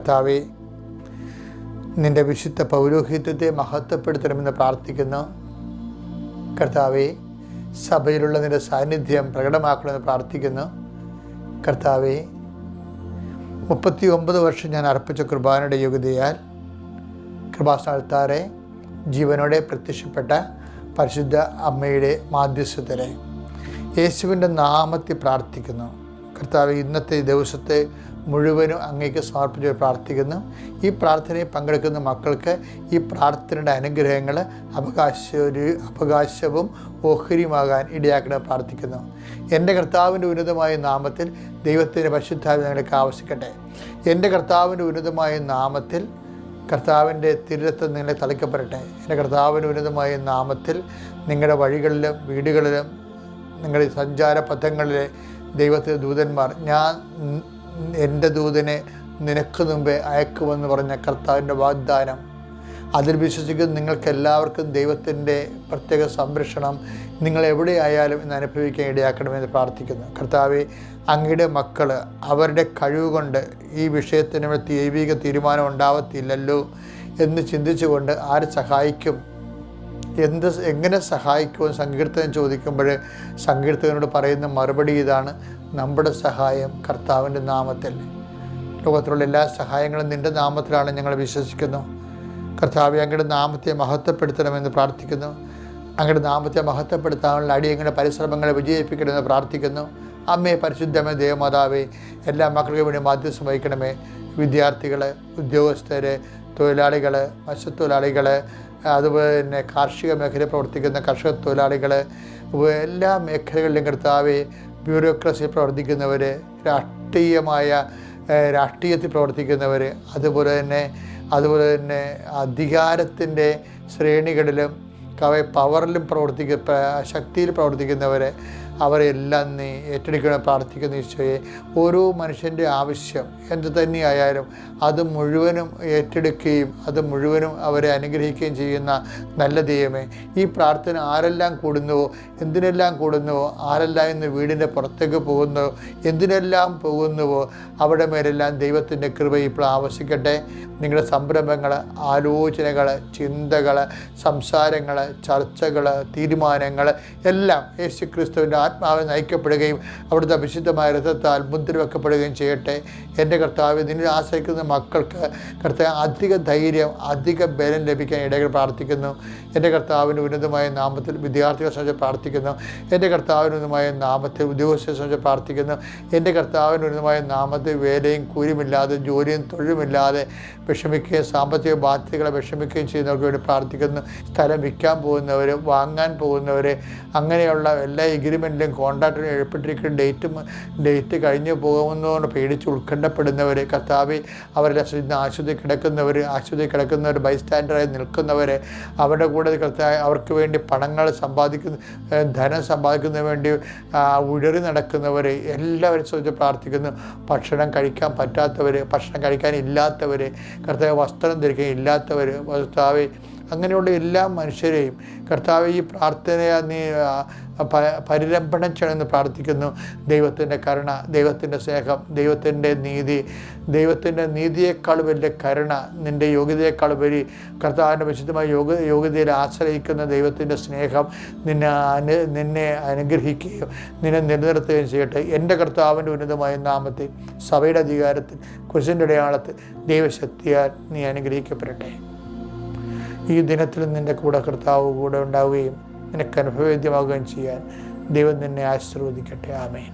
കർത്താവേ, നിൻ്റെ വിശുദ്ധ പൗരോഹിത്യത്തെ മഹത്വപ്പെടുത്തണമെന്ന് പ്രാർത്ഥിക്കുന്നു. കർത്താവേ, സഭയിലുള്ള നിൻ്റെ സാന്നിധ്യം പ്രകടമാക്കണമെന്ന് പ്രാർത്ഥിക്കുന്നു. കർത്താവേ, 39 വർഷം ഞാൻ അർപ്പിച്ച കുർബാനയുടെ യോഗ്യതയാൽ കൃപാസ്ഥാനത്താറെ ജീവനോടെ പ്രത്യക്ഷപ്പെട്ട പരിശുദ്ധ അമ്മയുടെ മാധ്യസ്ഥതരെ യേശുവിൻ്റെ നാമത്തിൽ പ്രാർത്ഥിക്കുന്നു. കർത്താവേ, ഇന്നത്തെ ദിവസത്തെ മുഴുവനും അങ്ങേക്ക് സമർപ്പിച്ച് പ്രാർത്ഥിക്കുന്നു. ഈ പ്രാർത്ഥനയിൽ പങ്കെടുക്കുന്ന മക്കൾക്ക് ഈ പ്രാർത്ഥനയുടെ അനുഗ്രഹങ്ങൾ അവകാശവും ഓഹരിയുമാകാൻ ഇടയാക്കണമെന്ന് പ്രാർത്ഥിക്കുന്നു. എൻ്റെ കർത്താവിൻ്റെ ഉന്നതമായ നാമത്തിൽ ദൈവത്തിൻ്റെ പരിശുദ്ധാത്മാവ് ഞങ്ങൾക്ക് ആവശ്യിക്കട്ടെ. എൻ്റെ കർത്താവിൻ്റെ ഉന്നതമായ നാമത്തിൽ കർത്താവിൻ്റെ തിരുരക്തം നിങ്ങളെ തളിക്കപ്പെടട്ടെ. എൻ്റെ കർത്താവിൻ്റെ ഉന്നതമായ നാമത്തിൽ നിങ്ങളുടെ വഴികളിലും വീടുകളിലും നിങ്ങളുടെ സഞ്ചാരപഥങ്ങളിലെ ദൈവത്തിൻ്റെ ദൂതന്മാർ, ഞാൻ എൻ്റെ ദൂതനെ നിനക്ക് മുമ്പേ അയക്കുമെന്ന് പറഞ്ഞ കർത്താവിൻ്റെ വാഗ്ദാനം, അതിൽ വിശ്വസിക്കുന്ന നിങ്ങൾക്കെല്ലാവർക്കും ദൈവത്തിൻ്റെ പ്രത്യേക സംരക്ഷണം നിങ്ങൾ എവിടെയായാലും ഇന്ന് അനുഭവിക്കാൻ ഇടയാക്കണമെന്ന് പ്രാർത്ഥിക്കുന്നു. കർത്താവെ, അങ്ങയുടെ മക്കൾ അവരുടെ കഴിവ് കൊണ്ട് ഈ വിഷയത്തിന് ദൈവിക തീരുമാനം ഉണ്ടാവത്തില്ലല്ലോ എന്ന് ചിന്തിച്ചുകൊണ്ട് ആര് സഹായിക്കും, എങ്ങനെ സഹായിക്കുമെന്ന് സങ്കീർത്തകൻ ചോദിക്കുമ്പോൾ സങ്കീർത്തകനോട് പറയുന്ന മറുപടി ഇതാണ്: നമ്മുടെ സഹായം കർത്താവിൻ്റെ നാമത്തിൽ. ലോകത്തിലുള്ള എല്ലാ സഹായങ്ങളും നിൻ്റെ നാമത്തിലാണ് ഞങ്ങൾ വിശ്വസിക്കുന്നു. കർത്താവെ, അങ്ങയുടെ നാമത്തെ മഹത്വപ്പെടുത്തണമെന്ന് പ്രാർത്ഥിക്കുന്നു. അങ്ങയുടെ നാമത്തെ മഹത്വപ്പെടുത്താനുള്ള അടിയങ്ങളുടെ പരിശ്രമങ്ങളെ വിജയിപ്പിക്കണമെന്ന് പ്രാർത്ഥിക്കുന്നു. അമ്മേ, പരിശുദ്ധമേ, ദേവമാതാവേ, എല്ലാ മക്കൾക്കും വേണ്ടി മാധ്യസ്ഥം വഹിക്കണമേ. വിദ്യാർത്ഥികൾ, ഉദ്യോഗസ്ഥർ, തൊഴിലാളികൾ, മത്സ്യത്തൊഴിലാളികൾ, അതുപോലെ തന്നെ കാർഷിക മേഖലയിൽ പ്രവർത്തിക്കുന്ന കർഷക തൊഴിലാളികൾ, എല്ലാ മേഖലകളിലും കർത്താവെ, ബ്യൂറോക്രസിയിൽ പ്രവർത്തിക്കുന്നവർ, രാഷ്ട്രീയത്തിൽ പ്രവർത്തിക്കുന്നവർ, അതുപോലെ തന്നെ അധികാരത്തിൻ്റെ ശ്രേണികളിലും പവറിലും ശക്തിയിൽ പ്രവർത്തിക്കുന്നവർ, അവരെല്ലാം നീ ഏറ്റെടുക്കണം പ്രാർത്ഥിക്കുന്ന ഈശോയെ. ഓരോ മനുഷ്യൻ്റെ ആവശ്യം എന്ത് തന്നെയായാലും അത് മുഴുവനും ഏറ്റെടുക്കുകയും അത് മുഴുവനും അവരെ അനുഗ്രഹിക്കുകയും ചെയ്യുന്ന നല്ല ദൈവമേ, ഈ പ്രാർത്ഥന ആരെല്ലാം കൂടുന്നുവോ, എന്തിനെല്ലാം കൂടുന്നുവോ, ആരെല്ലാം ഇന്ന് വീടിൻ്റെ പുറത്തേക്ക് പോകുന്നുവോ, എന്തിനെല്ലാം പോകുന്നുവോ, അവിടെ മേലെല്ലാം ദൈവത്തിൻ്റെ കൃപ ഇപ്പോൾ ആവശ്യിക്കട്ടെ. നിങ്ങളുടെ സംരംഭങ്ങൾ, ആലോചനകൾ, ചിന്തകൾ, സംസാരങ്ങൾ, ചർച്ചകൾ, തീരുമാനങ്ങൾ എല്ലാം യേശു ക്രിസ്തുവിൻ്റെ ആത്മാവിൽ നയിക്കപ്പെടുകയും അവിടുത്തെ വിശുദ്ധമായ രഥത്താൽ മുദ്രവെക്കപ്പെടുകയും ചെയ്യട്ടെ. എൻ്റെ കർത്താവ്, നിന്നെ ആശ്രയിക്കുന്ന മക്കൾക്ക് കർത്താവ് അധിക ധൈര്യം, അധിക ബലം ലഭിക്കാൻ ഇടകൾ പ്രാർത്ഥിക്കുന്നു. എൻ്റെ കർത്താവിൻ്റെ ഉന്നതമായ നാമത്തിൽ വിദ്യാർത്ഥികളെ സംബന്ധിച്ച് പ്രാർത്ഥിക്കുന്നു. എൻ്റെ കർത്താവിൻ്റെ ഉന്നതമായ നാമത്തിൽ ഉദ്യോഗസ്ഥരെ സംബന്ധിച്ച് പ്രാർത്ഥിക്കുന്നു. എൻ്റെ കർത്താവിൻ്റെ ഉന്നതമായ നാമത്തിൽ വേലയും കൂലിയുമില്ലാതെ, ജോലിയും തൊഴിലുമില്ലാതെ വിഷമിക്കുകയും സാമ്പത്തിക ബാധ്യതകളെ വിഷമിക്കുകയും ചെയ്യുന്നവർക്ക് വേണ്ടി പ്രാർത്ഥിക്കുന്നു. സ്ഥലം വിൽക്കാൻ പോകുന്നവർ, വാങ്ങാൻ പോകുന്നവർ, അങ്ങനെയുള്ള എല്ലാ എഗ്രിമെൻറ്റിലും കോൺട്രാക്റ്റിലും ഏർപ്പെട്ടിരിക്കുന്ന ഡേറ്റ് കഴിഞ്ഞു പോകുന്നതുകൊണ്ട് പേടിച്ച് ഉത്കണ്ഠപ്പെടുന്നവർ, കർത്താവെ, അവരെല്ലാം ആശുപത്രി കിടക്കുന്നവർ, ബൈസ്റ്റാൻഡറായി നിൽക്കുന്നവർ, അവരുടെ കൂടെ കർത്താവ് അവർക്ക് വേണ്ടി ധനം സമ്പാദിക്കുന്നതിന് വേണ്ടി ഉഴറി നടക്കുന്നവർ, എല്ലാവരും സംബന്ധിച്ച് പ്രാർത്ഥിക്കുന്നു. ഭക്ഷണം കഴിക്കാൻ പറ്റാത്തവർ, ഭക്ഷണം കഴിക്കാനില്ലാത്തവർ, കർത്താവ് വസ്ത്രം ധരിക്കാൻ ഇല്ലാത്തവർ, കർത്താവെ, അങ്ങനെയുള്ള എല്ലാ മനുഷ്യരെയും കർത്താവ് ഈ പ്രാർത്ഥനയെ നീ പരിരംഭണം ചെയ്യണമെന്ന് പ്രാർത്ഥിക്കുന്നു. ദൈവത്തിൻ്റെ കരുണ, ദൈവത്തിൻ്റെ സ്നേഹം, ദൈവത്തിൻ്റെ നീതിയേക്കാൾ വലിയ കരുണ, നിൻ്റെ യോഗ്യതയേക്കാൾ വരി കർത്താവിൻ്റെ വിശുദ്ധമായ യോഗ്യതയിൽ ആശ്രയിക്കുന്ന ദൈവത്തിൻ്റെ സ്നേഹം നിന്നെ അനുഗ്രഹിക്കുകയും നിന്നെ നിലനിർത്തുകയും ചെയ്യട്ടെ. എൻ്റെ കർത്താവിൻ്റെ ഉന്നതമായ നാമത്തിൽ, സഭയുടെ അധികാരത്തിൽ, കുരിശിൻ്റെ അടയാളത്തിൽ, ദൈവശക്തിയാൽ നീ അനുഗ്രഹിക്കപ്പെടട്ടെ. ഈ ദിനത്തിൽ നിൻ്റെ കർത്താവ് കൂടെ ഉണ്ടാവുകയും നിനക്ക് അനുഭവവേദ്യമാവുകയും ചെയ്യാൻ ദൈവം നിന്നെ ആശീർവദിക്കട്ടെ. ആമേൻ.